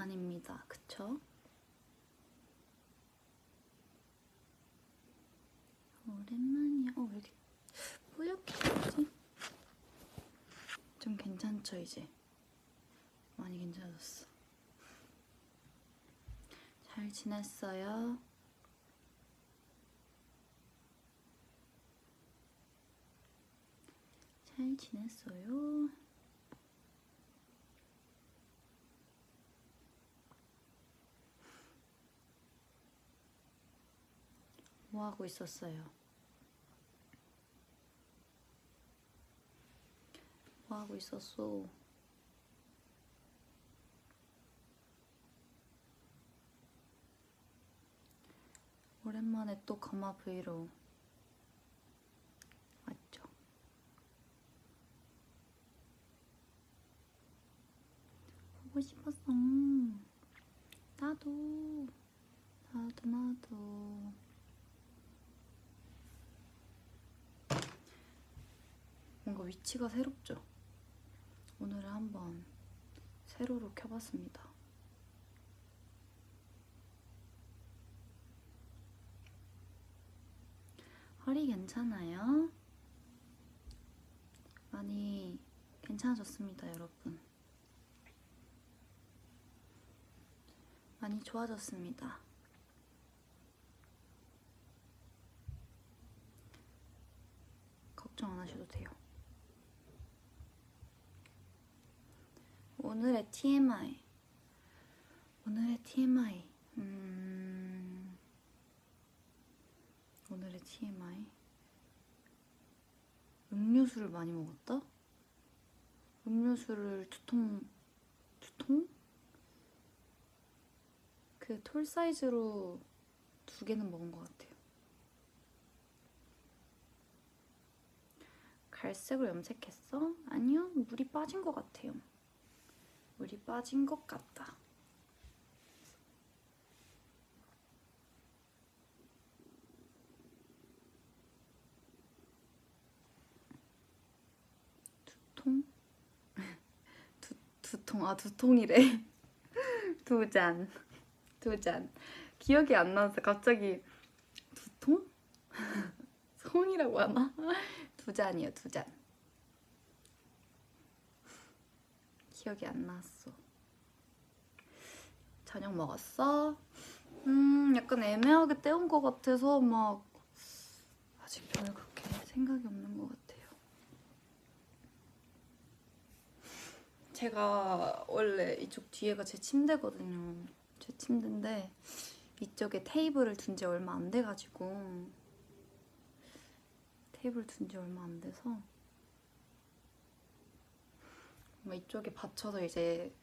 오랜만입니다. 그쵸? 오랜만이야. 왜 이렇게 뿌옇게 되지? 좀 괜찮죠, 이제? 많이 괜찮아졌어. 잘 지냈어요? 잘 지냈어요? 뭐 하고 있었어요? 뭐 하고 있었어? 오랜만에 또 거마 브이로그 맞죠? 보고 싶었어. 나도. 뭔가 위치가 새롭죠? 오늘은 한번 세로로 켜봤습니다. 허리 괜찮아요? 많이 괜찮아졌습니다, 여러분. 많이 좋아졌습니다. 걱정 안 하셔도 돼요. 오늘의 TMI. 오늘의 TMI. 오늘의 TMI. 음료수를 많이 먹었다? 음료수를 두 통? 그 톨 사이즈로 2개는 먹은 것 같아요. 갈색으로 염색했어? 아니요, 물이 빠진 것 같아요. 물이 빠진 것 같다. 통? 두 통, 두 통이래. 두 잔. 기억이 안 나서 갑자기 두 통? 송이라고 하나? 2잔이요, 2잔. 기억이 안 났어. 저녁 먹었어? 약간 애매하게 때운 것 같아서 막 아직 별로 그렇게 생각이 없는 것 같아요. 제가 원래 이쪽 뒤에가 제 침대거든요. 제 침대인데 이쪽에 테이블을 둔 지 얼마 안 돼가지고 이쪽에 받쳐서 이제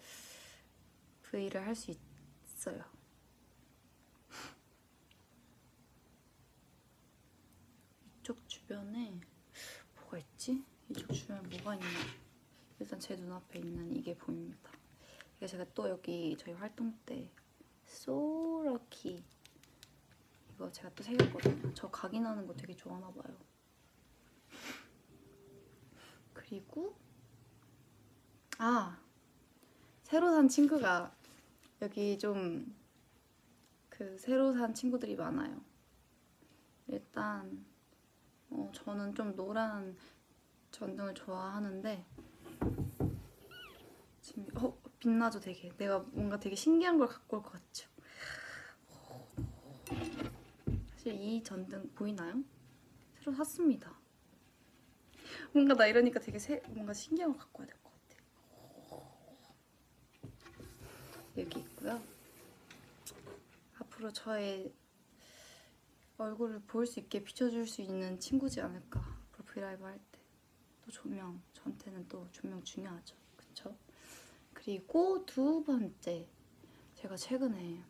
브이를 할 수 있어요. 이쪽 주변에 뭐가 있지? 이쪽 주변에 뭐가 있나? 일단 제 눈앞에 있는 이게 보입니다. 이게 제가 또 여기 저희 활동 때 소라키 이거 제가 또 새겼거든요. 저 각인하는 거 되게 좋아하나 봐요. 그리고 새로 산 친구가 여기 좀 새로 산 친구들이 많아요. 일단 저는 좀 노란 전등을 좋아하는데 지금 빛나죠 되게. 내가 뭔가 되게 신기한 걸 갖고 올 것 같죠? 사실 이 전등 보이나요? 새로 샀습니다. 뭔가 나 이러니까 되게 뭔가 신기한 걸 갖고 와야 될 것 같아. 여기 있고요. 앞으로 저의 얼굴을 볼 수 있게 비춰줄 수 있는 친구지 않을까. 앞으로 브이라이브 할 때. 또 조명, 저한테는 또 조명 중요하죠. 그쵸? 그리고 두 번째, 제가 최근에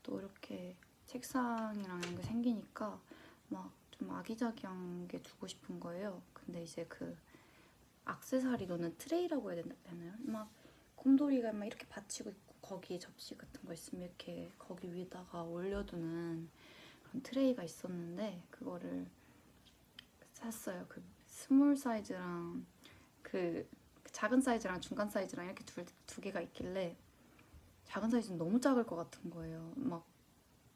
또 이렇게 책상이랑 이런 게 생기니까 막 좀 아기자기한 게 두고 싶은 거예요. 근데 이제 액세서리 놓는 트레이라고 해야 되나요? 막 곰돌이가 막 이렇게 받치고 있고 거기에 접시 같은 거 있으면 이렇게 거기 위에다가 올려두는 그런 트레이가 있었는데 그거를 샀어요. 스몰 사이즈랑 작은 사이즈랑 중간 사이즈랑 이렇게 두 개가 있길래 작은 사이즈는 너무 작을 것 같은 거예요. 막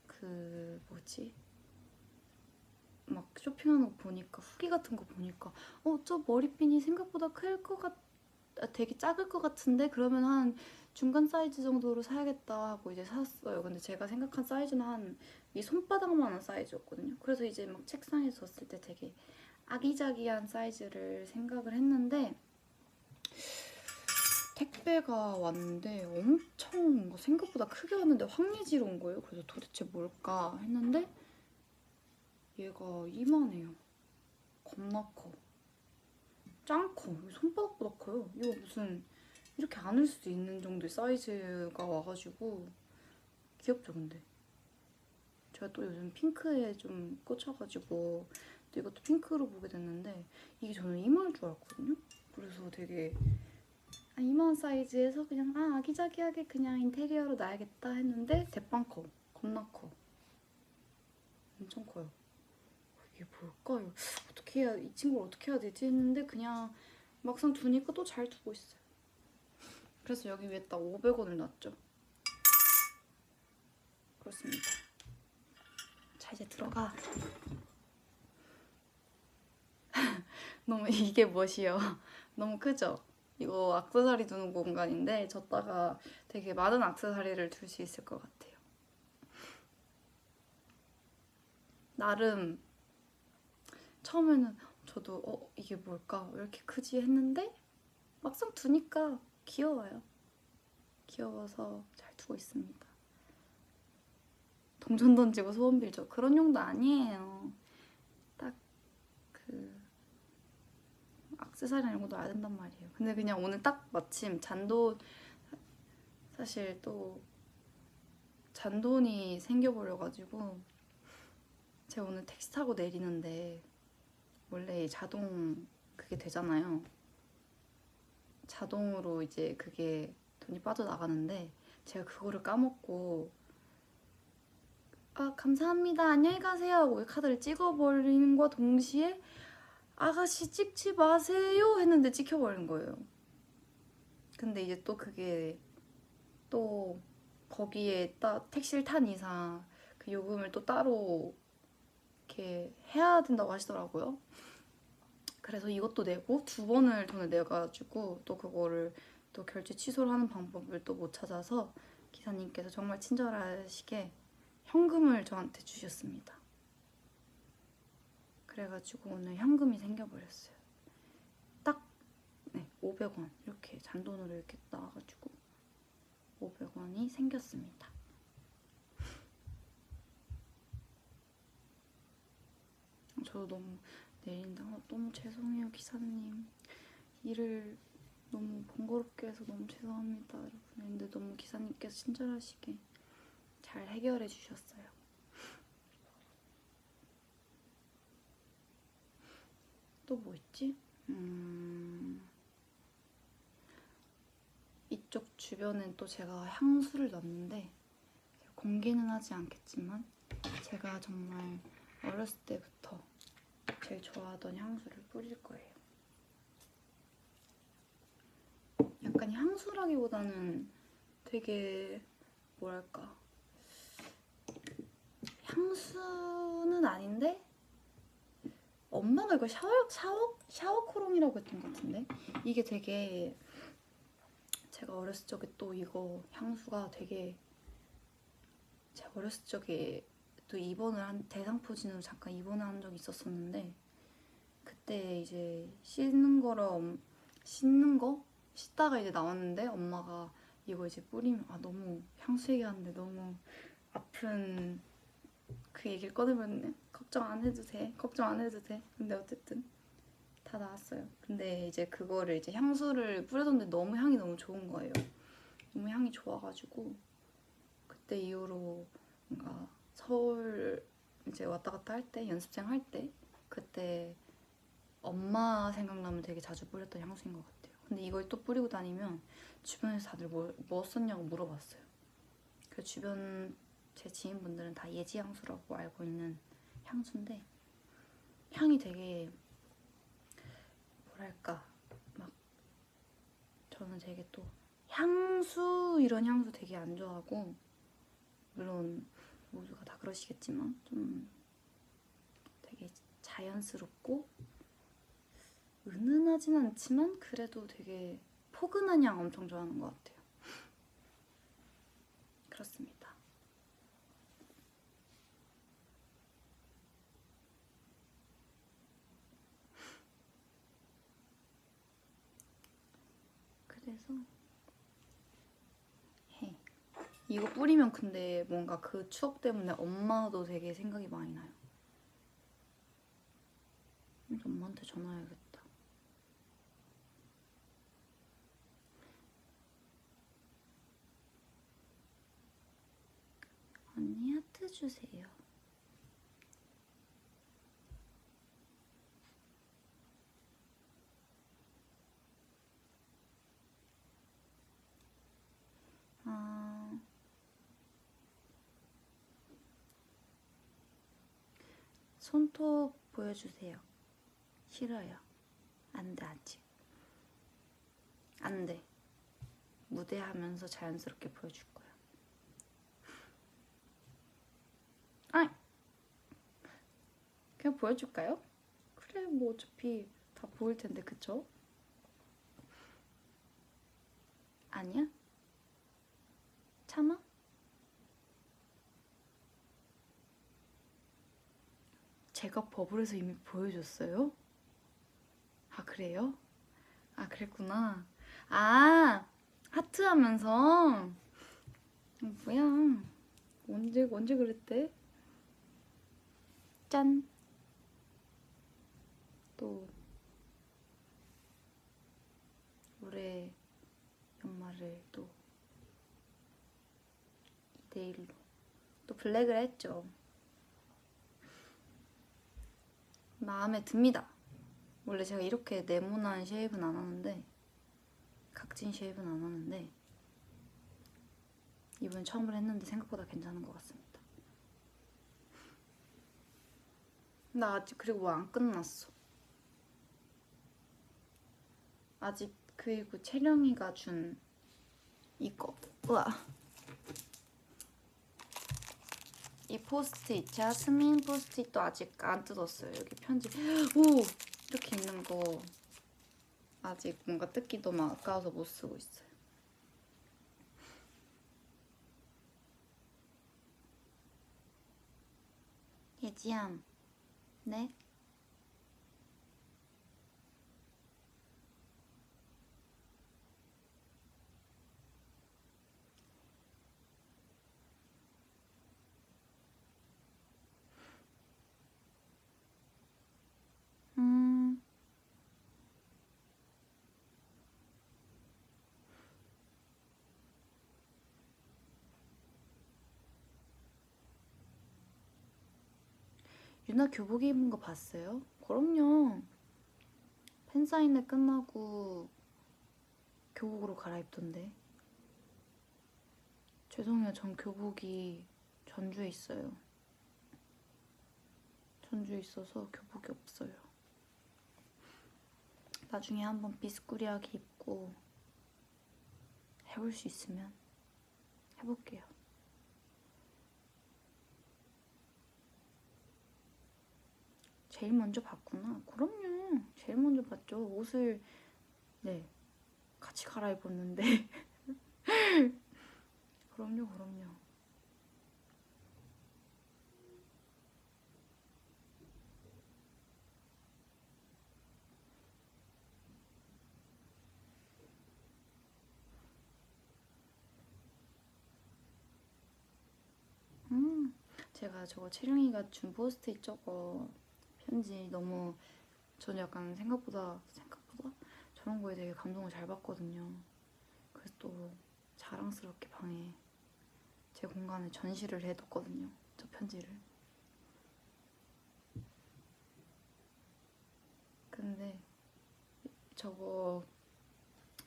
그 뭐지? 막 쇼핑하는 거 보니까 후기 같은 거 보니까 저 머리핀이 생각보다 되게 작을 것 같은데 그러면 한 중간 사이즈 정도로 사야겠다 하고 이제 샀어요. 근데 제가 생각한 사이즈는 한 이 손바닥만한 사이즈였거든요. 그래서 이제 막 책상에 뒀을 때 되게 아기자기한 사이즈를 생각을 했는데 택배가 왔는데 엄청 뭔가 생각보다 크게 왔는데 황리지로 온 거예요. 그래서 도대체 뭘까 했는데 얘가 이만해요. 겁나 커. 짱 커. 손바닥보다 커요. 이거 무슨 이렇게 안을 수도 있는 정도의 사이즈가 와가지고 귀엽죠, 근데? 제가 또 요즘 핑크에 좀 꽂혀가지고 또 이것도 핑크로 보게 됐는데 이게 저는 이만할 줄 알았거든요? 그래서 되게 이만 사이즈에서 그냥 아기자기하게 그냥 인테리어로 놔야겠다 했는데 대빵 커. 겁나 커. 엄청 커요. 이게 뭘까요? 어떻게 해야 이 친구를 어떻게 해야 되지 했는데 그냥 막상 두니까 또 잘 두고 있어요. 그래서 여기 위에다 500원을 놨죠. 그렇습니다. 자, 이제 들어가. 너무 이게 멋이요. 너무 크죠? 이거 액세서리 두는 공간인데 졌다가 되게 많은 액세서리를 둘 수 있을 것 같아요. 나름 처음에는 저도 이게 뭘까? 왜 이렇게 크지? 했는데 막상 두니까 귀여워요. 귀여워서 잘 두고 있습니다. 동전 던지고 소원 빌죠. 그런 용도 아니에요. 딱 그 액세서리나 이런 거 놔야 된단 말이에요. 근데 그냥 오늘 딱 마침 사실 또 잔돈이 생겨버려가지고 제가 오늘 택시 타고 내리는데 원래 자동 그게 되잖아요. 자동으로 이제 그게 돈이 빠져나가는데 제가 그거를 까먹고 감사합니다 안녕히 가세요 하고 카드를 찍어버리는 거 동시에 아가씨 찍지 마세요 했는데 찍혀버린 거예요. 근데 이제 또 그게 또 거기에 택시를 탄 이상 그 요금을 또 따로 이렇게 해야 된다고 하시더라고요. 그래서 이것도 내고 두 번을 돈을 내가지고 또 그거를 또 결제 취소를 하는 방법을 또 못 찾아서 기사님께서 정말 친절하시게 현금을 저한테 주셨습니다. 그래가지고 오늘 현금이 생겨버렸어요. 딱 500원 이렇게 잔돈으로 이렇게 나와가지고 500원이 생겼습니다. 저도 너무 내린다. 너무 죄송해요 기사님. 일을 너무 번거롭게 해서 너무 죄송합니다 여러분. 근데 너무 기사님께서 친절하시게 잘 해결해 주셨어요. 또 뭐 있지? 이쪽 주변엔 또 제가 향수를 넣었는데 공개는 하지 않겠지만 제가 정말 어렸을 때부터 제일 좋아하던 향수를 뿌릴 거예요. 약간 향수라기보다는 되게 뭐랄까 향수는 아닌데 엄마가 이거 샤워크롬이라고 했던 것 같은데 이게 되게 제가 어렸을 적에 또 이거 향수가 되게 제가 어렸을 적에 또 대상포진으로 잠깐 입원을 한 적이 있었었는데 그때 이제 씻는 거 씻다가 이제 나왔는데 엄마가 이거 이제 뿌리면 너무 향수 얘기하는데 너무 아픈 그 얘기를 꺼내면 걱정 안 해도 돼. 근데 어쨌든 다 나왔어요. 근데 이제 그거를 이제 향수를 뿌려줬는데 너무 향이 너무 좋은 거예요. 너무 향이 좋아가지고 그때 이후로 뭔가 서울 이제 왔다 갔다 할 때 연습생 할 때 그때 엄마 생각나면 되게 자주 뿌렸던 향수인 것 같아요. 근데 이걸 또 뿌리고 다니면 주변에서 다들 뭐 썼냐고 물어봤어요. 그 주변 제 지인분들은 다 예지 향수라고 알고 있는 향수인데 향이 되게 뭐랄까 막 저는 되게 또 향수 이런 향수 되게 안 좋아하고, 물론 모두가 다 그러시겠지만 좀 되게 자연스럽고 은은하진 않지만 그래도 되게 포근한 향 엄청 좋아하는 것 같아요. 그렇습니다. 그래서 해. 이거 뿌리면 근데 뭔가 그 추억 때문에 엄마도 되게 생각이 많이 나요. 그래서 엄마한테 전화해야겠다. 언니 하트 주세요. 손톱 보여주세요. 싫어요. 안 돼, 아직. 안 돼. 무대하면서 자연스럽게 보여줄 거야. 아! 그냥 보여줄까요? 그래, 뭐 어차피 다 보일 텐데, 그쵸? 아니야? 참아? 제가 버블에서 이미 보여줬어요? 아, 그래요? 아, 그랬구나. 아, 하트 하면서? 뭐야. 언제 그랬대? 짠. 또, 올해 연말을 또 2대1로 또 블랙을 했죠. 마음에 듭니다. 원래 제가 이렇게 네모난 쉐입은 안 하는데, 각진 쉐입은 안 하는데, 이번에 처음으로 했는데 생각보다 괜찮은 것 같습니다. 나 아직 그리고 뭐 안 끝났어. 아직 그리고 채령이가 준 이거. 우와. 이 포스트잇, 자스민 포스트잇도 아직 안 뜯었어요. 여기 편지. 오! 이렇게 있는 거 아직 뭔가 뜯기 너무 아까워서 못 쓰고 있어요. 예지암. 네? 음. 유나 교복 입은 거 봤어요? 그럼요. 팬사인회 끝나고 교복으로 갈아입던데. 죄송해요. 전 교복이 전주에 있어요. 전주에 있어서 교복이 없어요. 나중에 한번 비스꾸리하게 입고 해볼 수 있으면 해볼게요. 제일 먼저 봤구나. 그럼요. 제일 먼저 봤죠. 옷을 네 같이 갈아입었는데. 그럼요. 제가 저거 채령이가 준 포스트잇 저거 편지 너무 저는 약간 생각보다 저런 거에 되게 감동을 잘 받거든요. 그래서 또 자랑스럽게 방에 제 공간에 전시를 해뒀거든요. 저 편지를. 근데 저거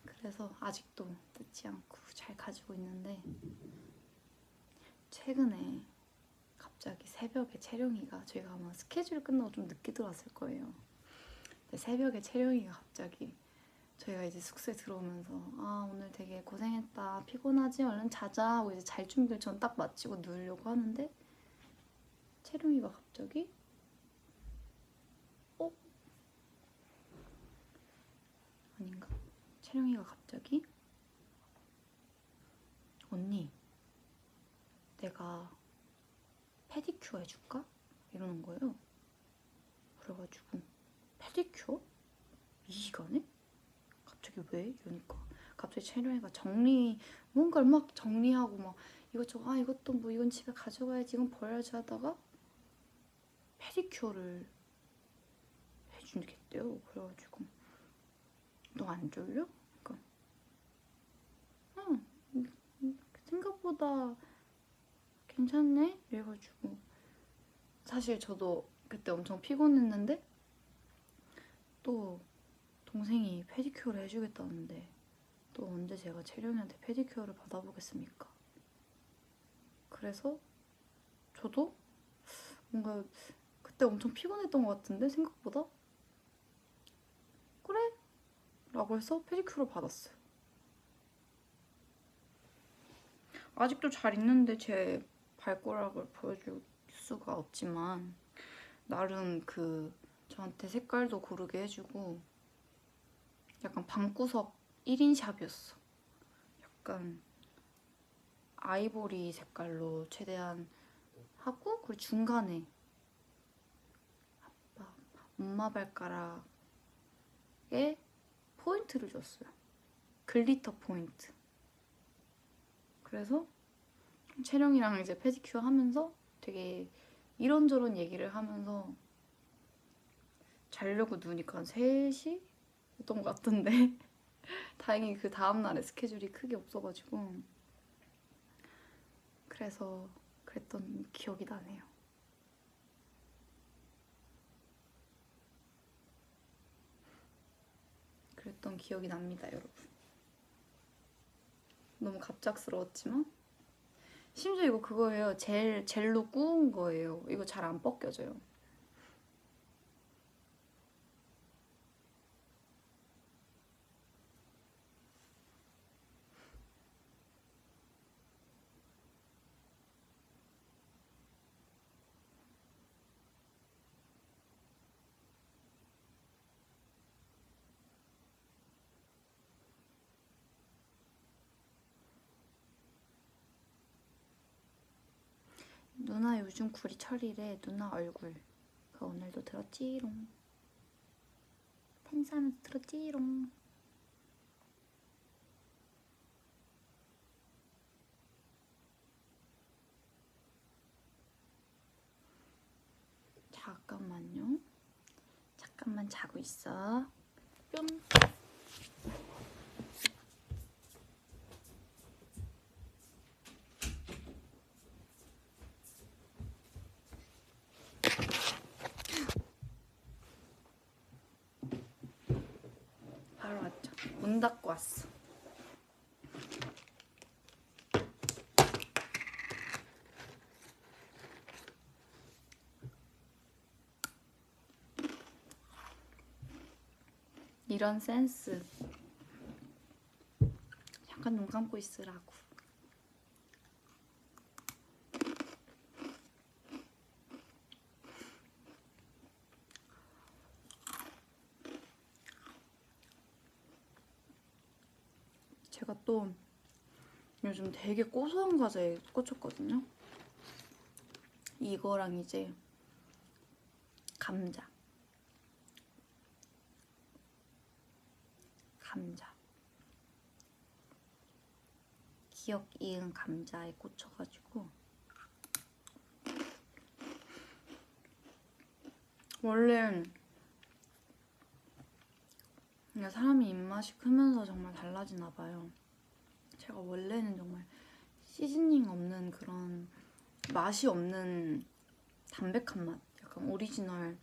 그래서 아직도 뜯지 않고 잘 가지고 있는데 최근에 갑자기 새벽에 채령이가 저희가 아마 스케줄 끝나고 좀 늦게 들어왔을 거예요. 근데 새벽에 채령이가 갑자기 저희가 이제 숙소에 들어오면서 아 오늘 되게 고생했다 피곤하지 얼른 자자 하고 이제 잘 준비를 전 딱 마치고 누우려고 하는데 채룡이가 갑자기 아닌가? 채룡이가 갑자기 언니 내가 페디큐어 해줄까? 이러는 거예요. 그래가지고 페디큐어? 이 시간에? 갑자기 왜? 이러니까 갑자기 채령이가 뭔가를 막 정리하고 막 이것저것 이것도 뭐 이건 집에 가져가야지 이건 버려야지 하다가 페디큐어를 해주겠대요. 그래가지고 너 안 졸려? 그러니까 생각보다 괜찮네? 이래가지고 사실 저도 그때 엄청 피곤했는데 또 동생이 페디큐어를 해주겠다는데 또 언제 제가 채령이한테 페디큐어를 받아보겠습니까? 그래서 저도 뭔가 그때 엄청 피곤했던 것 같은데 생각보다 그래? 라고 해서 페디큐어를 받았어요. 아직도 잘 있는데 제 발가락을 보여줄 수가 없지만 나름 저한테 색깔도 고르게 해주고 약간 방구석 1인 샵이었어. 약간 아이보리 색깔로 최대한 하고 그리고 중간에 엄마 발가락에 포인트를 줬어요. 글리터 포인트. 그래서 채령이랑 이제 페디큐어 하면서 되게 이런저런 얘기를 하면서 자려고 누우니까 한 3시? 였던 것 같던데 다행히 그 다음날에 스케줄이 크게 없어가지고 그래서 그랬던 기억이 나네요. 그랬던 기억이 납니다, 여러분. 너무 갑작스러웠지만 심지어 이거 그거예요. 젤로 구운 거예요. 이거 잘 안 벗겨져요. 누나 요즘 굴이 철이래. 누나 얼굴. 그거 오늘도 들었지롱. 팬싸면서 들었지롱. 잠깐만요. 잠깐만 자고 있어. 뿅. 바로 왔죠. 문 닫고 왔어. 이런 센스. 잠깐 눈 감고 있으라고. 제가 또 요즘 되게 고소한 과자에 꽂혔거든요. 이거랑 이제 감자. 기억 이은 감자에 꽂혀가지고 원래 그냥 사람이 입맛이 크면서 정말 달라지나 봐요. 제가 원래는 정말 시즈닝 없는 그런 맛이 없는 담백한 맛, 약간 오리지널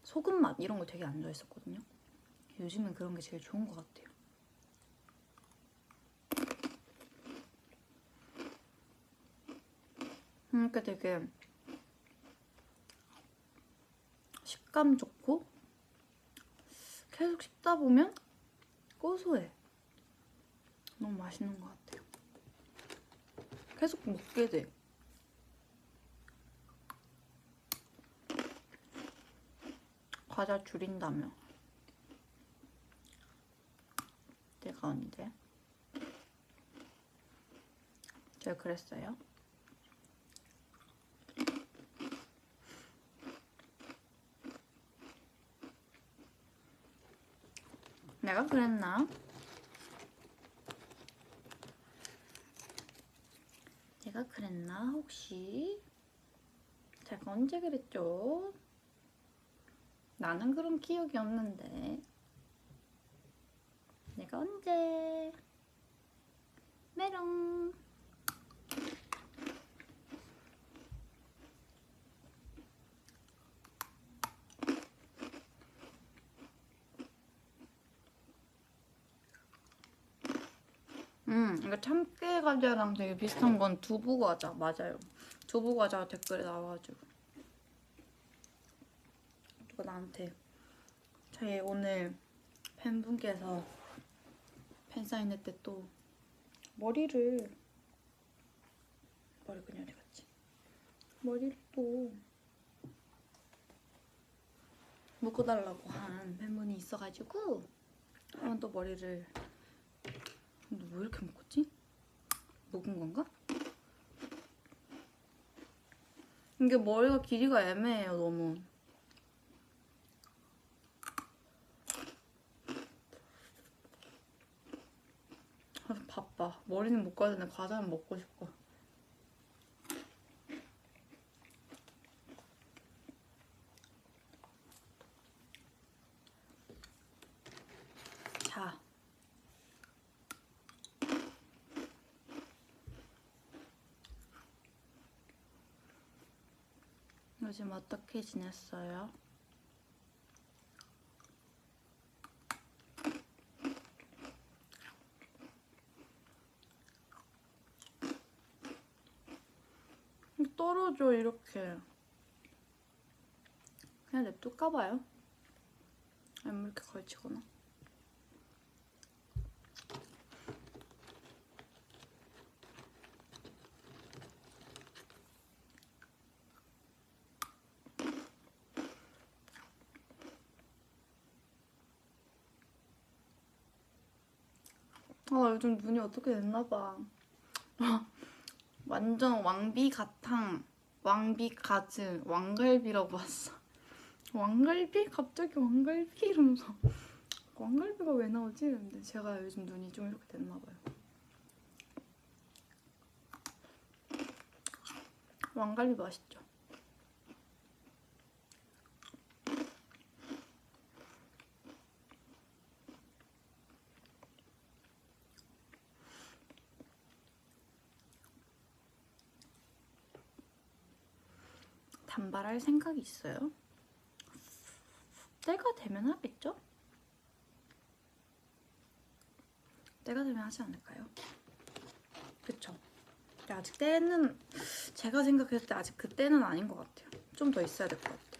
소금 맛 이런 거 되게 안 좋아했었거든요. 요즘은 그런 게 제일 좋은 것 같아요. 그러니까 되게 식감 좋고 계속 씹다 보면 고소해. 너무 맛있는 것 같아요. 계속 먹게 돼. 과자 줄인다며. 내가 언제? 제가 그랬어요? 내가 그랬나? 내가 그랬나 혹시? 제가 언제 그랬죠? 나는 그런 기억이 없는데. 내가 언제? 메롱. 이거 참깨 과자랑 되게 비슷한 건 두부 과자. 맞아요. 두부 과자가 댓글에 나와가지고. 누가 나한테 저희 오늘 팬분께서 팬사인회 때 또 머리 그냥 어디 갔지? 머리를 또 묶어달라고 한 팬분이 있어가지고 한번 또 머리를. 근데 왜 이렇게 묶었지? 묶은 건가? 이게 머리가 길이가 애매해요, 너무. 아, 바빠. 머리는 묶어야 되는데 과자는 먹고 싶어. 자. 요즘 어떻게 지냈어요? 떨어져 이렇게. 그냥 냅둘까봐요. 아니면 이렇게 걸치거나. 아, 요즘 눈이 어떻게 됐나봐. 완전 왕비가탕, 왕비가즈, 왕갈비라고 봤어. 왕갈비? 갑자기 왕갈비? 이러면서 왕갈비가 왜 나오지? 근데 제가 요즘 눈이 좀 이렇게 됐나봐요. 왕갈비 맛있죠? 단발할 생각이 있어요? 때가 되면 하겠죠? 때가 되면 하지 않을까요? 그쵸? 근데 아직 때는 제가 생각했을 때 아직 그때는 아닌 것 같아요. 좀 더 있어야 될 것 같아요.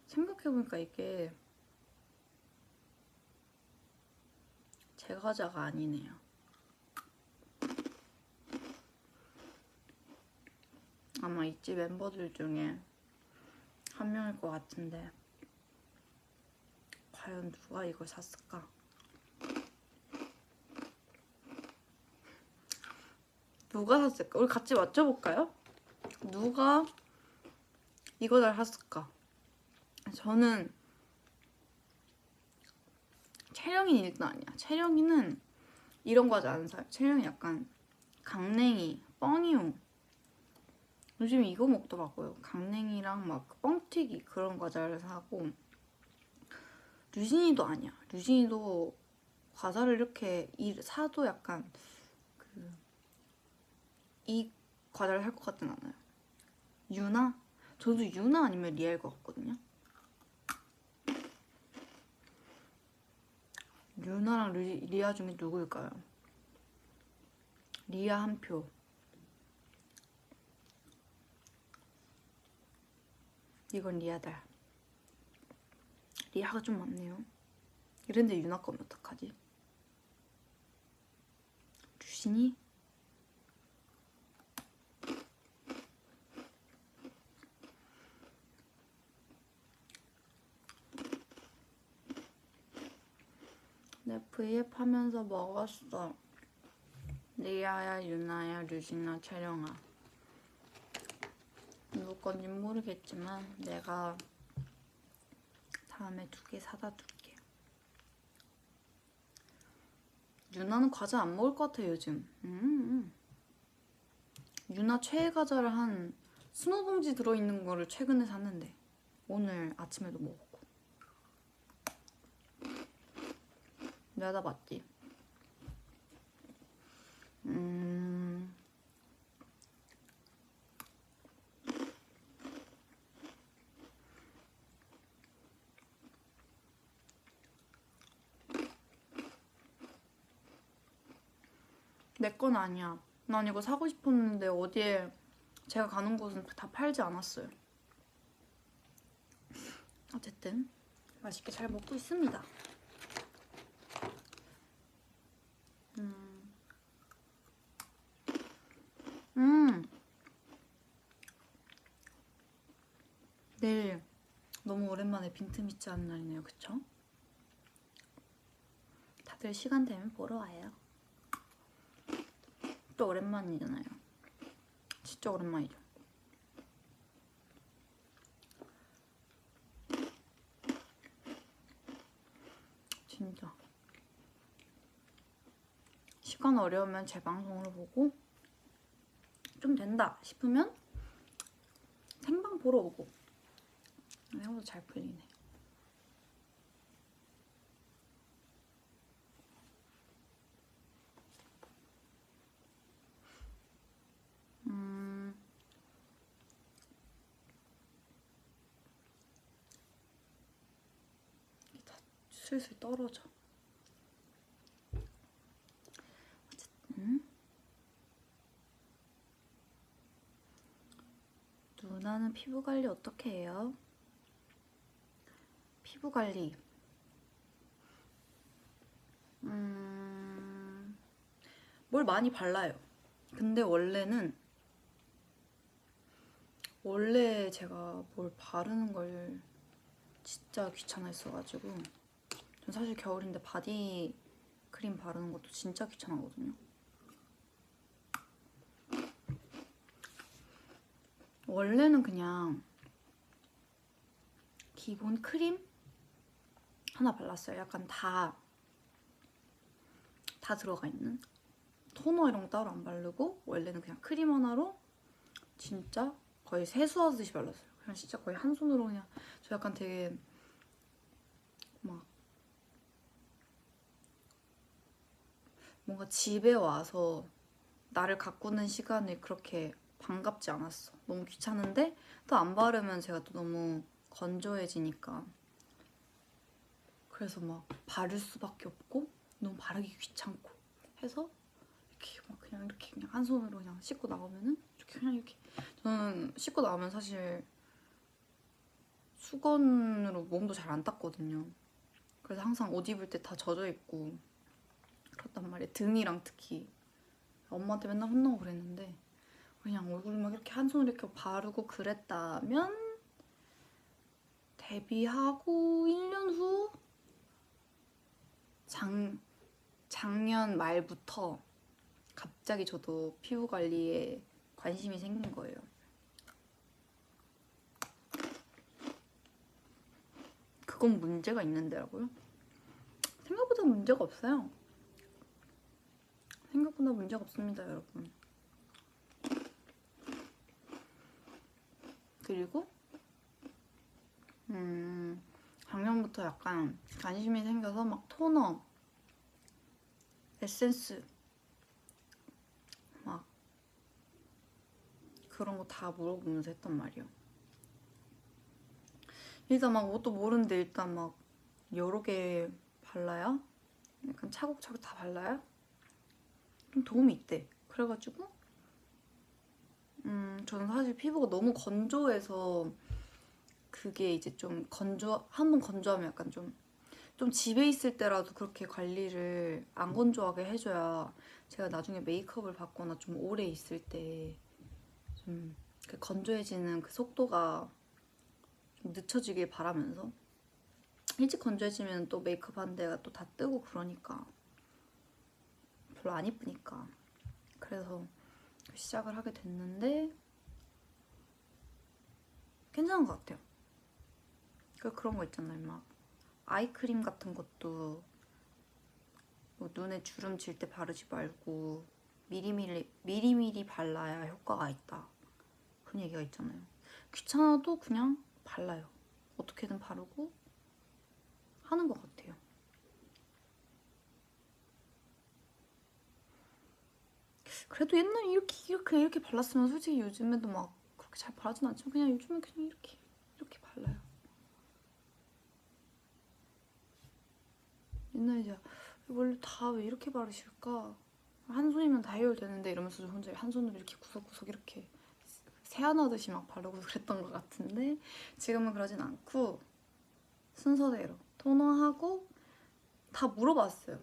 생각해보니까 이게 제 과자가 아니네요. 아마 있지 멤버들 중에 한 명일 것 같은데 과연 누가 이걸 샀을까? 누가 샀을까? 우리 같이 맞춰볼까요? 누가 이거 잘 샀을까? 저는 채령이는 일단 아니야. 채령이는 이런 과자 안 사요. 채령이 약간 강냉이, 뻥이용. 요즘 이거 먹더라고요. 강냉이랑 막 뻥튀기 그런 과자를 사고. 류진이도 아니야. 류진이도 과자를 이렇게 사도 약간 이 과자를 할 것 같진 않아요. 유나? 저도 유나 아니면 리아일 것 같거든요. 유나랑 리아 중에 누구일까요? 리아 한 표. 이건 리아다. 리아가 좀 많네요. 이런데 유나 거면 어떡하지? 주신이? 내 V앱 하면서 먹었어. 리아야, 유나야, 류진아, 채령아. 누구 건진 모르겠지만 내가 다음에 2개 사다 둘게. 유나는 과자 안 먹을 것 같아 요즘. 유나 최애 과자를 한 스무 봉지 들어있는 거를 최근에 샀는데 오늘 아침에도 먹었고. 내가 다 맞지? 내 건 아니야. 난 이거 사고 싶었는데 어디에 제가 가는 곳은 다 팔지 않았어요. 어쨌든 맛있게 잘 먹고 있습니다. 내일 너무 오랜만에 빈틈있지 않은 날이네요. 그쵸? 다들 시간 되면 보러 와요. 또 오랜만이잖아요. 진짜 오랜만이죠. 진짜 시간 어려우면 제 방송을 보고 좀 된다 싶으면 생방 보러 오고. 생각보다 잘 풀리네. 다 슬슬 떨어져. 어쨌든 누나는 피부 관리 어떻게 해요? 피부 관리 뭘 많이 발라요. 근데 원래 제가 뭘 바르는 걸 진짜 귀찮아했어가지고 전 사실 겨울인데 바디 크림 바르는 것도 진짜 귀찮아하거든요. 원래는 그냥 기본 크림 하나 발랐어요. 약간 다 들어가 있는 토너 이런 거 따로 안 바르고 원래는 그냥 크림 하나로 진짜 거의 세수하듯이 발랐어요. 그냥 진짜 거의 한 손으로 그냥. 저 약간 되게 막 뭔가 집에 와서 나를 가꾸는 시간이 그렇게 반갑지 않았어. 너무 귀찮은데 또 안 바르면 제가 또 너무 건조해지니까. 그래서 막 바를 수밖에 없고 너무 바르기 귀찮고 해서 이렇게 막 그냥 이렇게 그냥 한 손으로 그냥 씻고 나오면은 이렇게 그냥 이렇게. 저는 씻고 나오면 사실 수건으로 몸도 잘 안 닦거든요. 그래서 항상 옷 입을 때 다 젖어 있고 그렇단 말이에요. 등이랑 특히 엄마한테 맨날 혼나고 그랬는데 그냥 얼굴 막 이렇게 한 손으로 이렇게 바르고 그랬다면 데뷔하고 1년 후 작년 말부터 갑자기 저도 피부 관리에 관심이 생긴 거예요. 그건 문제가 있는데라고요? 생각보다 문제가 없어요. 생각보다 문제가 없습니다, 여러분. 그리고 작년부터 약간 관심이 생겨서 막 토너, 에센스 막 그런 거 다 물어보면서 했단 말이에요. 일단 막 뭣도 모르는데 일단 막 여러 개 발라야 약간 차곡차곡 다 발라야 좀 도움이 있대. 그래가지고 저는 사실 피부가 너무 건조해서 그게 이제 좀 한번 건조하면 약간 좀 집에 있을 때라도 그렇게 관리를 안 건조하게 해줘야 제가 나중에 메이크업을 받거나 좀 오래 있을 때 좀 그 건조해지는 그 속도가 좀 늦춰지길 바라면서, 일찍 건조해지면 또 메이크업 한 데가 또 다 뜨고 그러니까 별로 안 이쁘니까. 그래서 시작을 하게 됐는데 괜찮은 것 같아요. 그런 거 있잖아요. 막 아이크림 같은 것도 뭐 눈에 주름 질 때 바르지 말고 미리미리 발라야 효과가 있다, 그런 얘기가 있잖아요. 귀찮아도 그냥 발라요. 어떻게든 바르고 하는 것 같아요. 그래도 옛날에 이렇게 발랐으면 솔직히 요즘에도 막 그렇게 잘 바르진 않지만 그냥 요즘엔 그냥 이렇게 발라요. 옛날에 제가 원래 다 왜 이렇게 바르실까? 한 손이면 다 해결되는데 이러면서 혼자 한 손으로 이렇게 구석구석 이렇게 세안하듯이 막 바르고 그랬던 것 같은데, 지금은 그러진 않고 순서대로 토너하고 다 물어봤어요.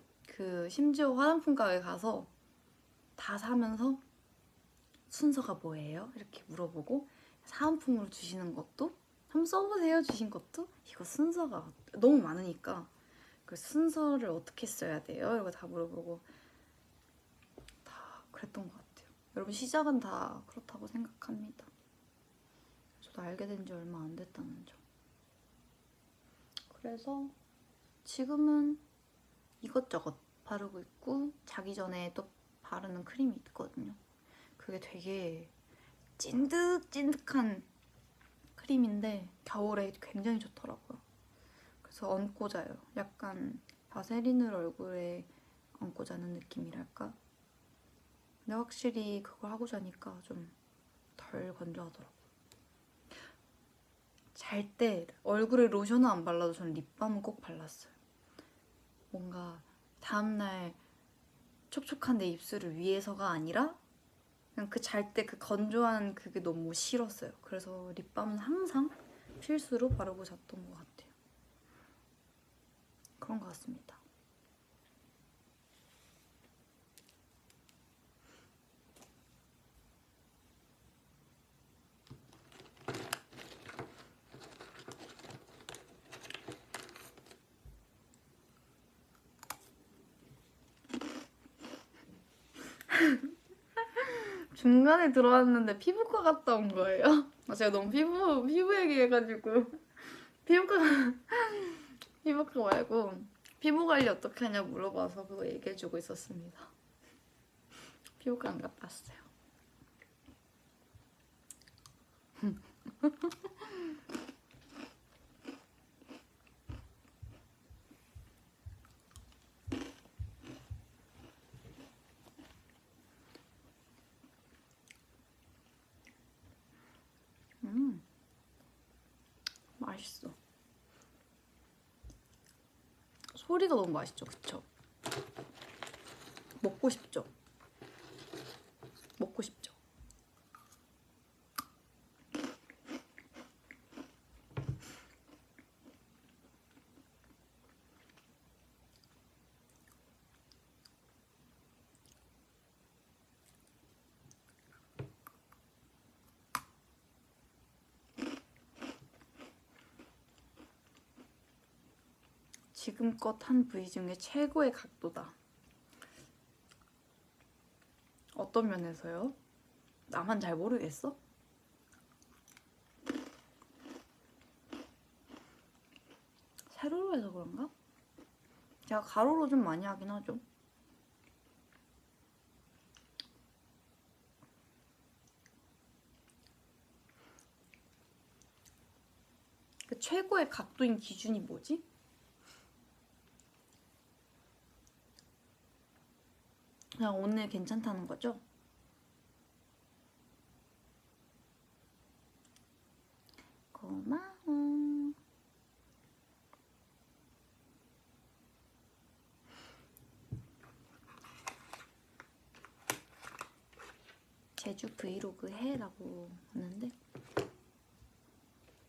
심지어 화장품 가게 가서 다 사면서 순서가 뭐예요? 이렇게 물어보고, 사은품으로 주시는 것도 한번 써보세요 주신 것도 이거 순서가 너무 많으니까 그 순서를 어떻게 써야 돼요? 이거 다 물어보고 다 그랬던 것 같아요. 여러분, 시작은 다 그렇다고 생각합니다. 저도 알게 된 지 얼마 안 됐다는 점. 그래서 지금은 이것저것 바르고 있고, 자기 전에 또 바르는 크림이 있거든요. 그게 되게 찐득찐득한 크림인데 겨울에 굉장히 좋더라고요. 그래서 얹고 자요. 약간 바세린을 얼굴에 얹고 자는 느낌이랄까? 근데 확실히 그걸 하고 자니까 좀 덜 건조하더라고요. 잘 때 얼굴에 로션은 안 발라도 저는 립밤은 꼭 발랐어요. 뭔가 다음날 촉촉한 내 입술을 위해서가 아니라 그냥 잘 때 그 건조한 그게 너무 싫었어요. 그래서 립밤은 항상 필수로 바르고 잤던 것 같아요. 그런 것 같습니다. 중간에 들어왔는데 피부과 갔다 온 거예요? 제가 너무 피부 얘기해가지고 피부과 말고 피부 관리 어떻게 하냐 물어봐서 그거 얘기해주고 있었습니다. 피부과 안 갔다 왔어요. 맛있어. 소리가 너무 맛있죠, 그쵸? 먹고 싶죠? 먹고 싶죠? 지금껏 한 부위 중에 최고의 각도다. 어떤 면에서요? 나만 잘 모르겠어? 세로로 해서 그런가? 제가 가로로 좀 많이 하긴 하죠. 그 최고의 각도인 기준이 뭐지? 그냥 오늘 괜찮다는 거죠? 고마워. 제주 브이로그 해라고 하는데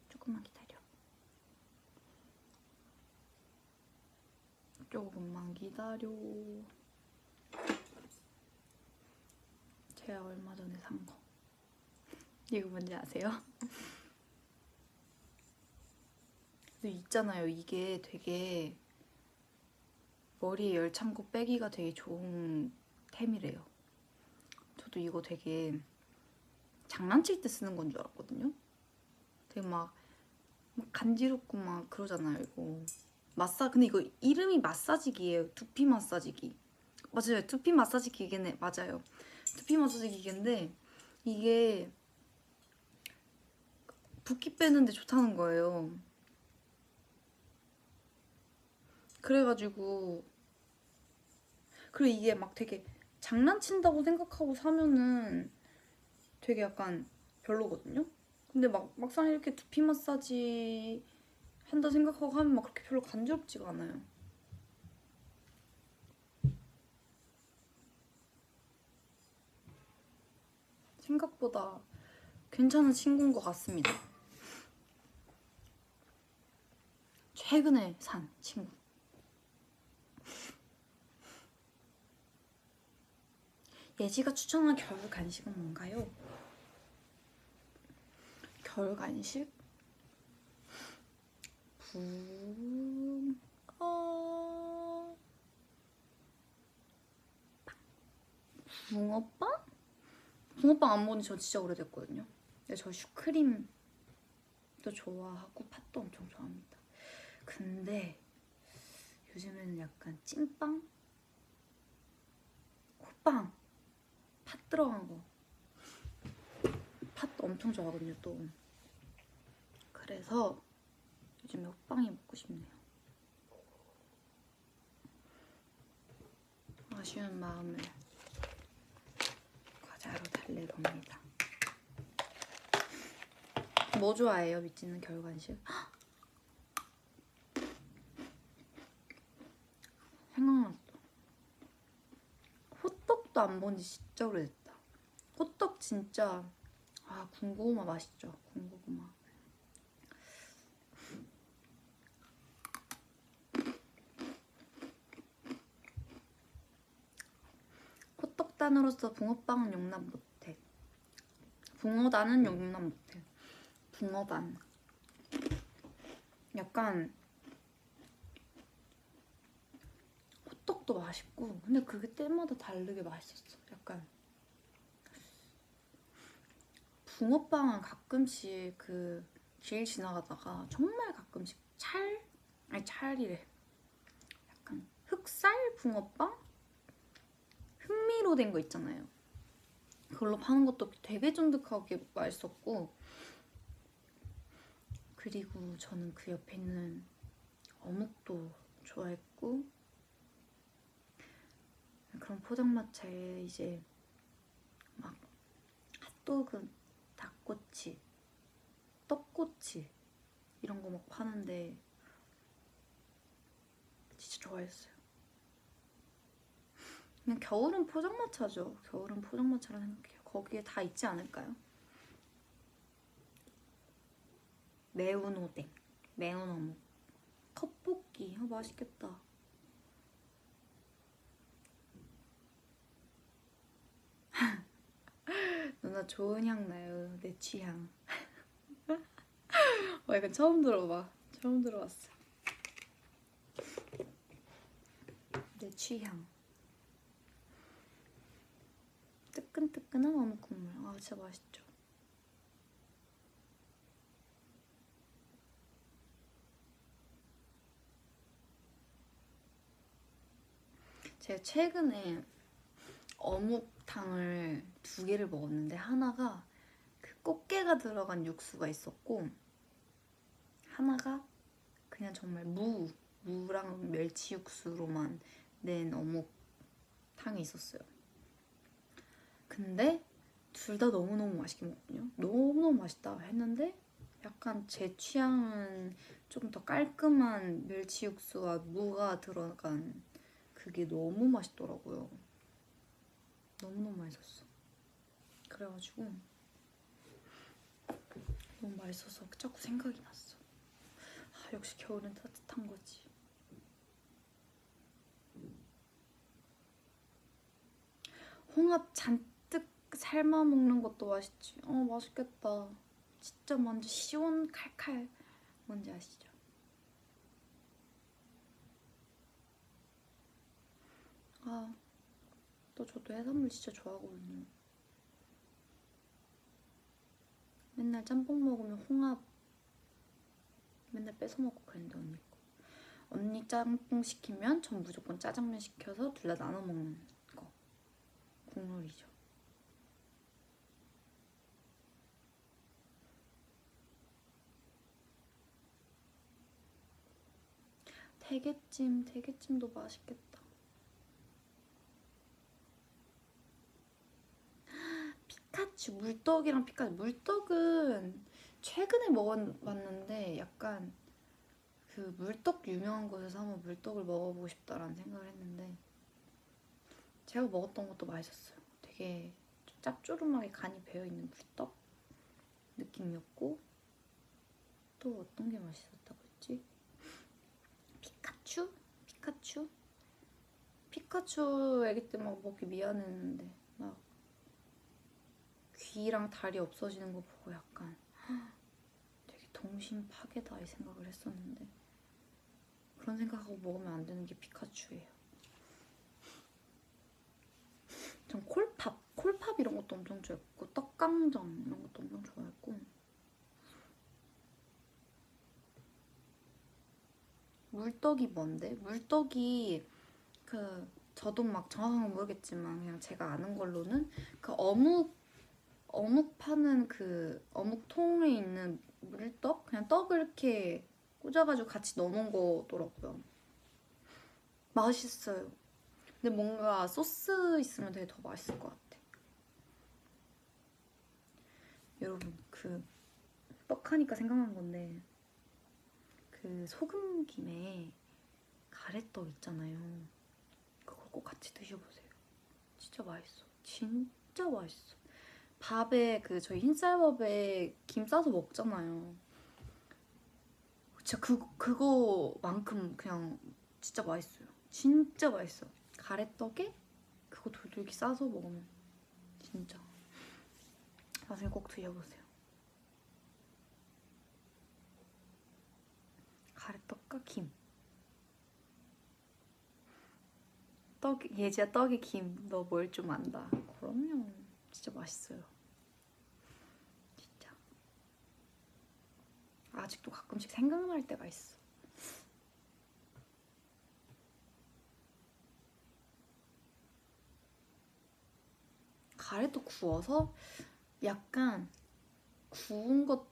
조금만 기다려. 조금만 기다려. 제가 얼마 전에 산 거. 이거 뭔지 아세요? 근데 있잖아요. 이게 되게 머리에 열 참고 빼기가 되게 좋은 템이래요. 저도 이거 되게 장난칠 때 쓰는 건 줄 알았거든요. 되게 막 간지럽고 막 그러잖아요. 이거 근데 이거 이름이 마사지기예요. 두피 마사지기. 맞아요. 두피 마사지 기계네. 맞아요. 두피 마사지 기계인데 이게 붓기 빼는데 좋다는 거예요. 그래가지고 그리고 이게 막 되게 장난친다고 생각하고 사면은 되게 약간 별로거든요. 근데 막상 이렇게 두피 마사지 한다 생각하고 하면 막 그렇게 별로 간지럽지가 않아요. 생각보다 괜찮은 친구인 것 같습니다. 최근에 산 친구. 예지가 추천한 겨울 간식은 뭔가요? 겨울 간식? 붕어빵? 붕어빵 안 먹은 지 저 진짜 오래됐거든요. 근데 저 슈크림도 좋아하고 팥도 엄청 좋아합니다. 근데 요즘에는 약간 찐빵? 호빵! 팥 들어간 거. 팥도 엄청 좋아하거든요, 또. 그래서 요즘에 호빵이 먹고 싶네요. 아쉬운 마음을 과자로 달래봅니다. 뭐 좋아해요, 미찌는 겨울 간식? 생각났어. 호떡도 안 본 지 진짜 오래됐다. 호떡 진짜 군고구마 맛있죠. 군고구마. 호떡단으로서 붕어빵은 용납 못해. 붕어단은 용납 못해. 붕어단. 약간 호떡도 맛있고 근데 그게 때마다 다르게 맛있었어. 약간 붕어빵은 가끔씩 그 길 지나가다가 정말 가끔씩 찰이래. 약간 흑살 붕어빵? 흑미로 된 거 있잖아요. 그걸로 파는 것도 되게 쫀득하게 맛있었고 그리고 저는 그 옆에 있는 어묵도 좋아했고 그런 포장마차에 이제 막 핫도그, 닭꼬치, 떡꼬치 이런 거 막 파는데 진짜 좋아했어요. 그냥 겨울은 포장마차죠. 겨울은 포장마차라 생각해요. 거기에 다 있지 않을까요? 매운 오뎅, 매운 어묵, 떡볶이 맛있겠다. 누나 좋은 향 나요. 내 취향. 이건 처음 들어봐. 처음 들어봤어. 내 취향. 뜨끈뜨끈한 어묵 국물. 진짜 맛있죠. 제가 최근에 어묵탕을 2개를 먹었는데 하나가 그 꽃게가 들어간 육수가 있었고 하나가 그냥 정말 무랑 멸치 육수로만 낸 어묵탕이 있었어요. 근데 둘 다 너무너무 맛있게 먹거든요. 너무너무 맛있다 했는데 약간 제 취향은 좀 더 깔끔한 멸치 육수와 무가 들어간 그게 너무 맛있더라고요. 너무너무 맛있었어. 그래가지고 너무 맛있어서 자꾸 생각이 났어. 역시 겨울은 따뜻한 거지. 홍합 잔뜩 삶아 먹는 것도 맛있지. 맛있겠다. 진짜 먼저 시원 칼칼. 뭔지 아시죠? 또 저도 해산물 진짜 좋아하거든요. 맨날 짬뽕 먹으면 홍합 맨날 뺏어 먹고 그랬는데 언니 거. 언니 짬뽕 시키면 전 무조건 짜장면 시켜서 둘 다 나눠 먹는 거. 국룰이죠. 대게찜도 맛있겠다. 피카츄, 물떡이랑 피카츄. 물떡은 최근에 먹어봤는데 약간 그 물떡 유명한 곳에서 한번 물떡을 먹어보고 싶다라는 생각을 했는데 제가 먹었던 것도 맛있었어요. 되게 짭조름하게 간이 배어있는 물떡 느낌이었고 또 어떤 게 맛있었다고 했지? 피카츄 애기 때 막 먹기 미안했는데 막 귀랑 다리 없어지는 거 보고 약간 되게 동심 파괴다 이 생각을 했었는데 그런 생각하고 먹으면 안 되는 게 피카츄예요. 전 콜팝 이런 것도 엄청 좋아했고 떡강정 이런 것도 엄청 좋아했고 물떡이 뭔데? 물떡이 저도 막 정확한 건 모르겠지만 그냥 제가 아는 걸로는 그 어묵 파는 그 어묵통에 있는 물떡? 그냥 떡을 이렇게 꽂아가지고 같이 넣어놓은 거더라고요. 맛있어요. 근데 뭔가 소스 있으면 되게 더 맛있을 것 같아. 여러분 떡하니까 생각난 건데 그 소금김에 가래떡 있잖아요. 그걸 꼭 같이 드셔보세요. 진짜 맛있어. 진짜 맛있어. 밥에 저희 흰쌀밥에 김 싸서 먹잖아요. 진짜 그거만큼 그냥 진짜 맛있어요. 진짜 맛있어. 가래떡에 그거 돌돌기 싸서 먹으면 진짜 나중에 꼭 드셔보세요. 가래떡과 김. 예지야 떡에 김. 너 뭘 좀 안다. 그럼요. 진짜 맛있어요. 진짜. 아직도 가끔씩 생각날 때가 있어. 가래떡 구워서 약간 구운 거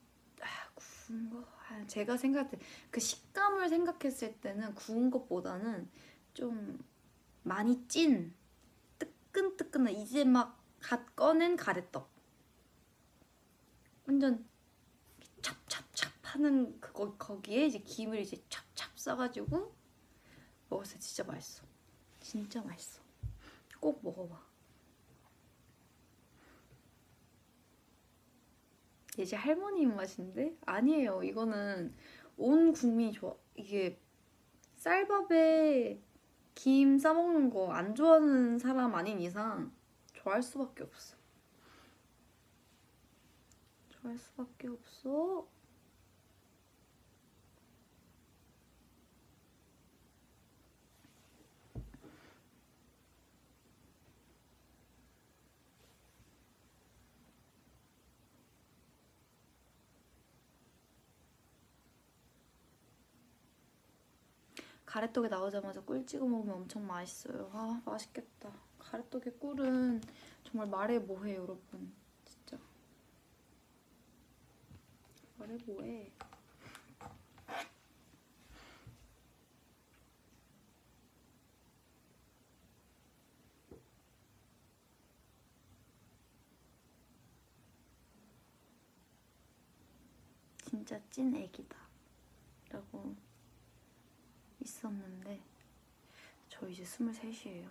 제가 생각할 때 그 식감을 생각했을 때는 구운 것보다는 좀 많이 찐 뜨끈뜨끈한 이제 막 갓 꺼낸 가래떡 완전 찹찹찹 하는 거기에 이제 김을 이제 찹찹 싸가지고 먹었을 때 진짜 맛있어. 진짜 맛있어. 꼭 먹어봐. 이제 할머니 입맛인데? 아니에요. 이거는 온 국민이 좋아. 이게 쌀밥에 김 싸먹는 거 안 좋아하는 사람 아닌 이상 좋아할 수밖에 없어. 좋아할 수밖에 없어. 가래떡에 나오자마자 꿀 찍어 먹으면 엄청 맛있어요. 아, 맛있겠다. 가래떡에 꿀은 정말 말해 뭐해, 여러분. 진짜. 말해 뭐해. 진짜 찐 애기다. 라고 있었는데 저 이제 23이에요.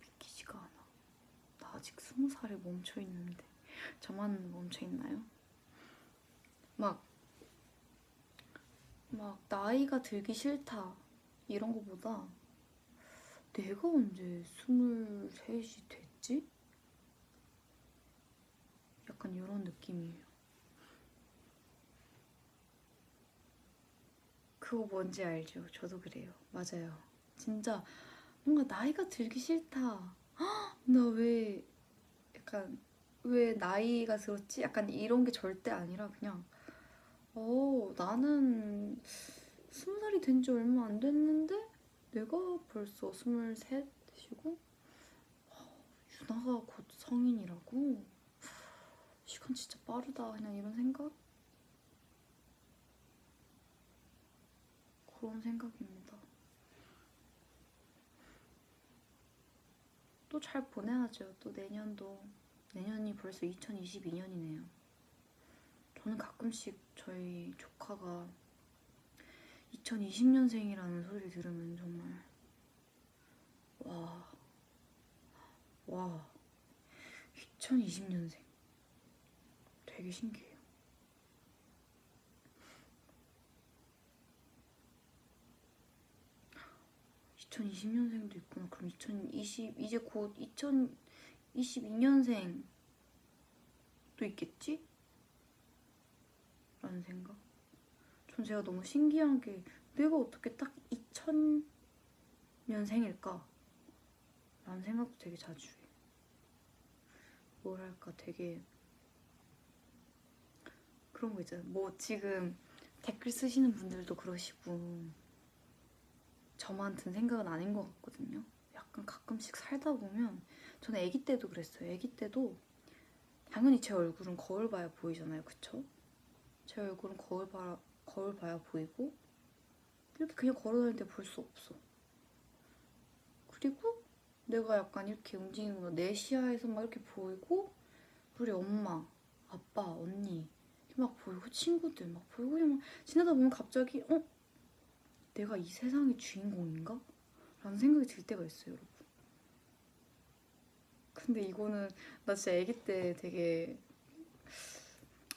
믿기지가 않아. 나 아직 20살에 멈춰있는데 저만 멈춰있나요? 막 나이가 들기 싫다 이런 거보다 내가 언제 23이 됐지? 약간 이런 느낌이에요. 그거 뭔지 알죠? 저도 그래요. 맞아요. 진짜 뭔가 나이가 들기 싫다. 나 왜 약간 왜 나이가 들었지? 약간 이런 게 절대 아니라 그냥 나는 20살이 된 지 얼마 안 됐는데 내가 벌써 23이고 유나가 곧 성인이라고? 시간 진짜 빠르다. 그냥 이런 생각? 그런 생각입니다. 또 잘 보내야죠. 또 내년이 벌써 2022년이네요. 저는 가끔씩 저희 조카가 2020년생이라는 소리 들으면 정말 와 2020년생 되게 신기해요. 2020년생도 있구나. 그럼 이제 곧 2022년생도 있겠지? 라는 생각. 전 제가 너무 신기한 게 내가 어떻게 딱 2000년생일까? 라는 생각도 되게 자주 해요. 뭐랄까 되게 그런 거 있잖아요. 뭐 지금 댓글 쓰시는 분들도 그러시고 저만 든 생각은 아닌 것 같거든요. 약간 가끔씩 살다 보면 저는 아기 때도 그랬어요. 아기 때도 당연히 제 얼굴은 거울 봐야 보이잖아요. 그쵸? 제 얼굴은 거울 봐야 보이고 이렇게 그냥 걸어다닐 때 볼 수 없어. 그리고 내가 약간 이렇게 움직이는 거 내 시야에서 막 이렇게 보이고 우리 엄마, 아빠, 언니 막 보이고 친구들 막 보이고 그냥 막 지나다 보면 갑자기 내가 이 세상의 주인공인가? 라는 생각이 들 때가 있어요, 여러분. 근데 이거는 나 진짜 아기 때 되게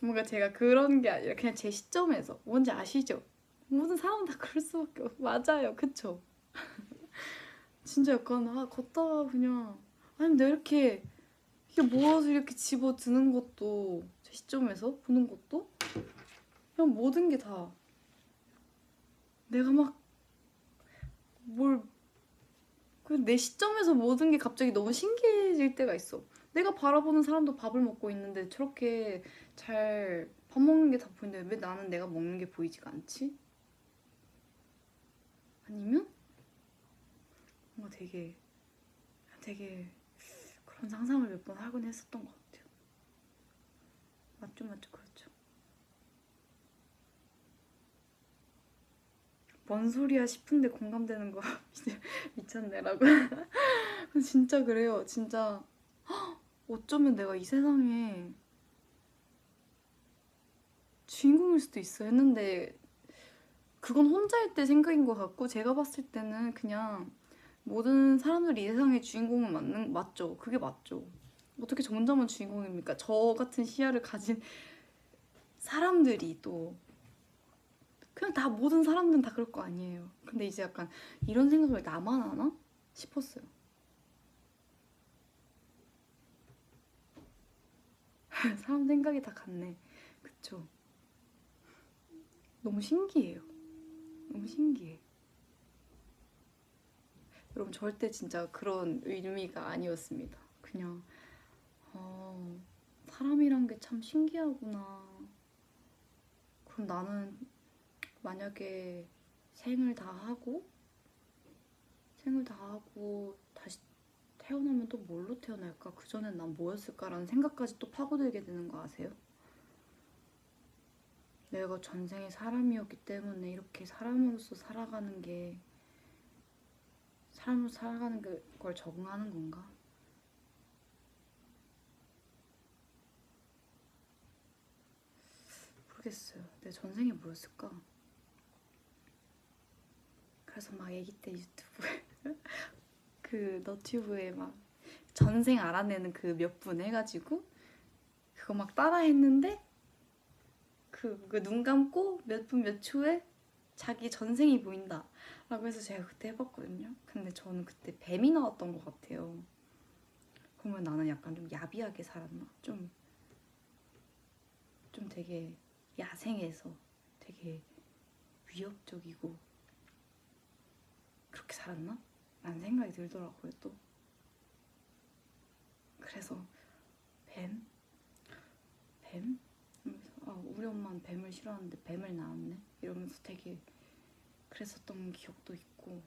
뭔가 제가 그런 게 아니라 그냥 제 시점에서 뭔지 아시죠? 모든 사람은 다 그럴 수밖에 맞아요, 그쵸? 진짜 약간 걷다가 그냥 아니 내가 이렇게 모아서 이렇게 집어드는 것도 제 시점에서 보는 것도 그냥 모든 게 다 내가 막 뭘 내 시점에서 모든 게 갑자기 너무 신기해질 때가 있어. 내가 바라보는 사람도 밥을 먹고 있는데 저렇게 잘 밥 먹는 게 다 보이는데 왜 나는 내가 먹는 게 보이지가 않지? 아니면 뭔가 되게 그런 상상을 몇 번 하곤 했었던 것 같아요. 맞죠, 그렇죠. 뭔 소리야 싶은데 공감되는 거 미쳤네라고. 진짜 그래요. 진짜 어쩌면 내가 이 세상에 주인공일 수도 있어 했는데 그건 혼자일 때 생각인 것 같고 제가 봤을 때는 그냥 모든 사람들이 이 세상의 주인공은 맞죠. 그게 맞죠. 어떻게 저 혼자만 주인공입니까? 저 같은 시야를 가진 사람들이 또 그냥 다 모든 사람들은 다 그럴 거 아니에요. 근데 이제 약간 이런 생각을 나만 하나 싶었어요. 사람 생각이 다 같네. 그쵸? 너무 신기해요. 너무 신기해. 여러분 절대 진짜 그런 의미가 아니었습니다. 그냥 사람이란 게 참 신기하구나. 그럼 나는 만약에 생을 다 하고 다시 태어나면 또 뭘로 태어날까? 그전엔 난 뭐였을까라는 생각까지 또 파고들게 되는 거 아세요? 내가 전생에 사람이었기 때문에 이렇게 사람으로 살아가는 걸 적응하는 건가? 모르겠어요. 내 전생에 뭐였을까? 그래서 막 아기 때 유튜브에 그 너튜브에 막 전생 알아내는 그 몇 분 해가지고 그거 막 따라 했는데 그 눈 감고 몇 분 몇 초에 자기 전생이 보인다 라고 해서 제가 그때 해봤거든요. 근데 저는 그때 뱀이 나왔던 것 같아요. 그러면 나는 약간 좀 야비하게 살았나? 좀 되게 야생해서 되게 위협적이고 그렇게 살았나? 라는 생각이 들더라고요. 또 그래서 뱀? 이러면서 우리 엄마는 뱀을 싫어하는데 뱀을 낳았네? 이러면서 되게 그랬었던 기억도 있고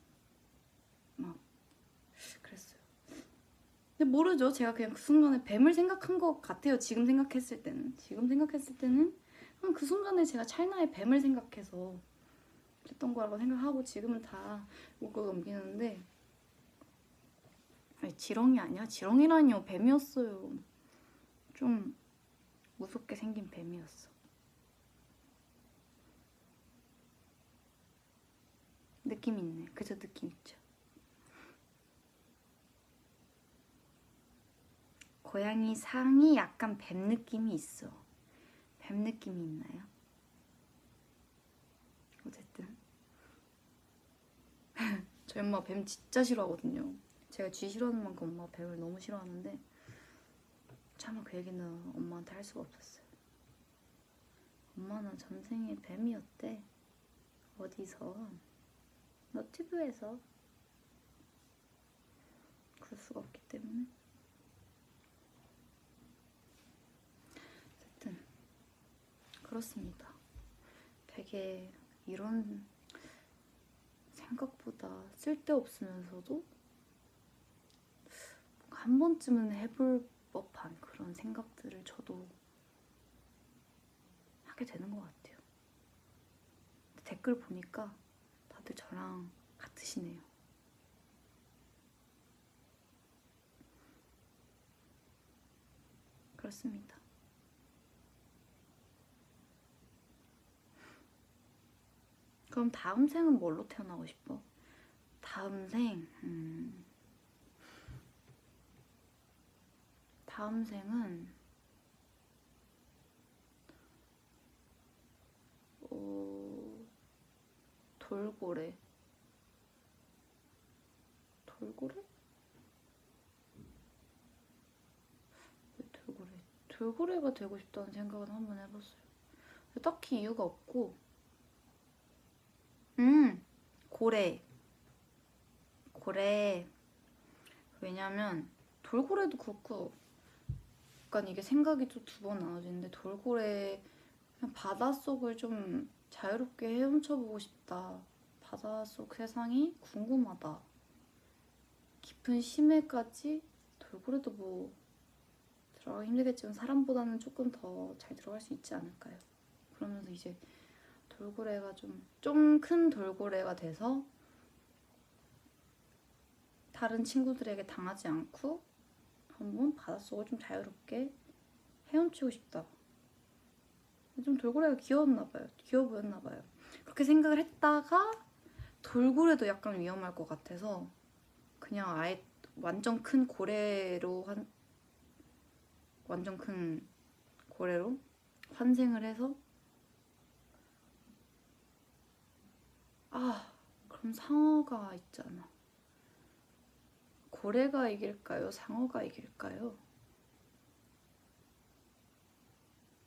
막 그랬어요. 근데 모르죠. 제가 그냥 그 순간에 뱀을 생각한 것 같아요. 지금 생각했을 때는 그냥 그 순간에 제가 찰나에 뱀을 생각해서 그랬던 거라고 생각하고 지금은 다 웃고 넘기는데 아니, 지렁이 아니야? 지렁이라니요. 뱀이었어요. 좀 무섭게 생긴 뱀이었어. 느낌 있네. 그죠? 느낌 있죠? 고양이 상이 약간 뱀 느낌이 있어. 뱀 느낌이 있나요? 어쨌든 저희 엄마 뱀 진짜 싫어하거든요. 제가 쥐 싫어하는 만큼 엄마가 뱀을 너무 싫어하는데 차마 그 얘기는 엄마한테 할 수가 없었어요. 엄마는 전생에 뱀이었대. 어디서? 너튜브에서. 그럴 수가 없기 때문에. 어쨌든 그렇습니다. 되게 이런 생각보다 쓸데없으면서도 한 번쯤은 해볼 법한 그런 생각들을 저도 하게 되는 것 같아요. 댓글 보니까 다들 저랑 같으시네요. 그렇습니다. 그럼 다음 생은 뭘로 태어나고 싶어? 다음 생? 다음 생은 돌고래. 돌고래? 왜 돌고래? 돌고래가 되고 싶다는 생각은 한번 해봤어요. 딱히 이유가 없고 고래. 왜냐면 돌고래도 그렇고 약간 이게 생각이 또 두 번 나눠지는데 돌고래 그냥 바닷속을 좀 자유롭게 헤엄쳐보고 싶다. 바닷속 세상이 궁금하다. 깊은 심해까지 돌고래도 뭐 들어가기 힘들겠지만 사람보다는 조금 더 잘 들어갈 수 있지 않을까요? 그러면서 이제 돌고래가 좀 큰 돌고래가 돼서 다른 친구들에게 당하지 않고 한번 바닷속을 좀 자유롭게 헤엄치고 싶다. 좀 돌고래가 귀여웠나봐요. 귀여워 보였나봐요. 그렇게 생각을 했다가 돌고래도 약간 위험할 것 같아서 그냥 아예 완전 큰 고래로 완전 큰 고래로 환생을 해서 그럼 상어가 있잖아. 고래가 이길까요? 상어가 이길까요?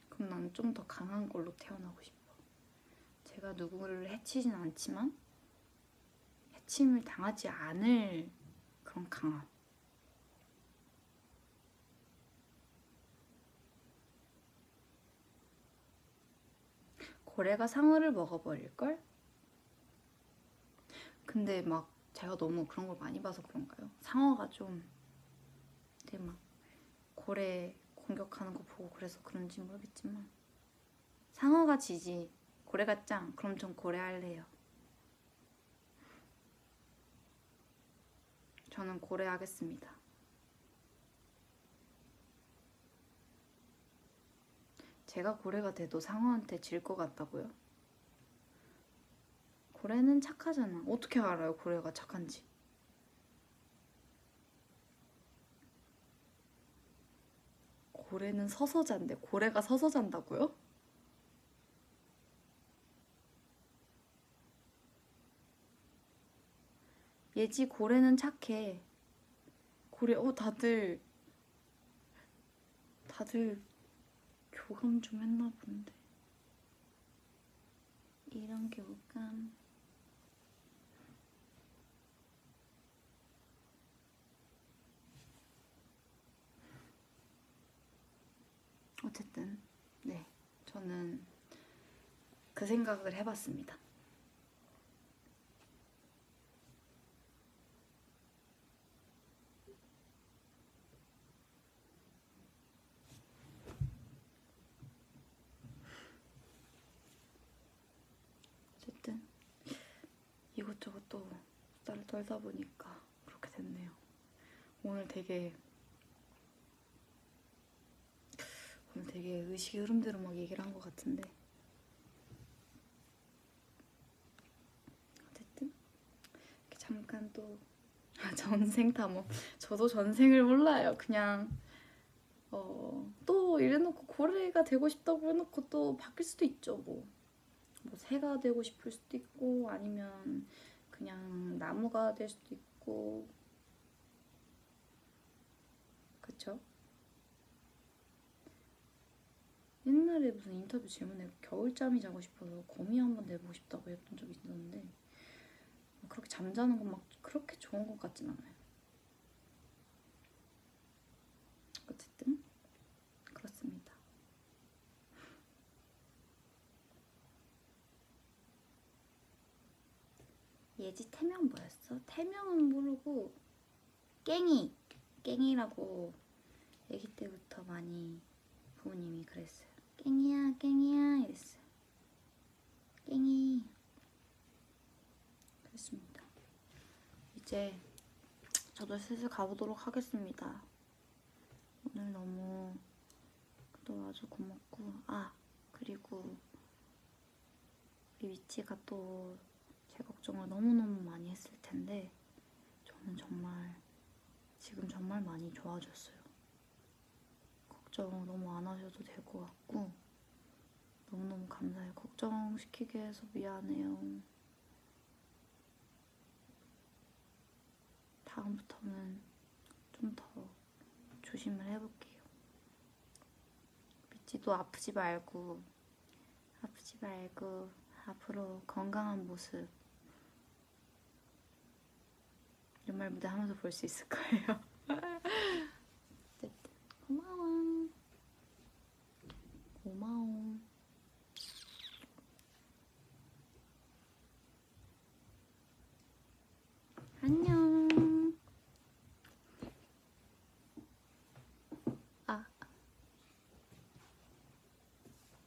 그럼 난 좀 더 강한 걸로 태어나고 싶어. 제가 누구를 해치진 않지만 해침을 당하지 않을 그런 강함. 고래가 상어를 먹어버릴걸? 근데 막 제가 너무 그런 걸 많이 봐서 그런가요? 상어가 좀 되게 막 고래 공격하는 거 보고 그래서 그런지 모르겠지만 상어가 지지 고래가 짱. 그럼 전 고래 할래요. 저는 고래 하겠습니다. 제가 고래가 돼도 상어한테 질 것 같다고요? 고래는 착하잖아. 어떻게 알아요 고래가 착한지? 고래는 서서 잔대. 고래가 서서 잔다고요? 예지 고래는 착해. 고래 다들 교감 좀 했나 본데. 이런 교감. 어쨌든 네, 저는 그 생각을 해봤습니다. 어쨌든 이것저것 또 수다를 떨다 보니까 그렇게 됐네요. 오늘 되게 의식의 흐름대로 막 얘기를 한 것 같은데, 어쨌든 이렇게 잠깐 또 전생 탐험. 저도 전생을 몰라요. 그냥 또 이래놓고 고래가 되고 싶다고 해놓고 또 바뀔 수도 있죠. 뭐 새가 되고 싶을 수도 있고, 아니면 그냥 나무가 될 수도 있고, 그쵸? 옛날에 무슨 인터뷰 질문에 겨울잠이 자고 싶어서 거미 한번 내보고 싶다고 했던 적이 있었는데, 그렇게 잠자는 건 막 그렇게 좋은 것 같진 않아요. 어쨌든 그렇습니다. 예지 태명 뭐였어? 태명은 모르고 깽이라고 아기 때부터 많이 부모님이 그랬어요. 깽이야 이랬어요. 깽이. 그렇습니다. 이제 저도 슬슬 가보도록 하겠습니다. 오늘 너무 또 아주 고맙고, 그리고 우리 미치가 또 제 걱정을 너무너무 많이 했을 텐데, 저는 지금 정말 많이 좋아졌어요. 걱정 너무 안 하셔도 될 것 같고, 너무너무 감사해요. 걱정시키게 해서 미안해요. 다음부터는 좀 더 조심을 해볼게요. 미치도 아프지 말고 앞으로 건강한 모습 연말 무대 하면서 볼 수 있을 거예요.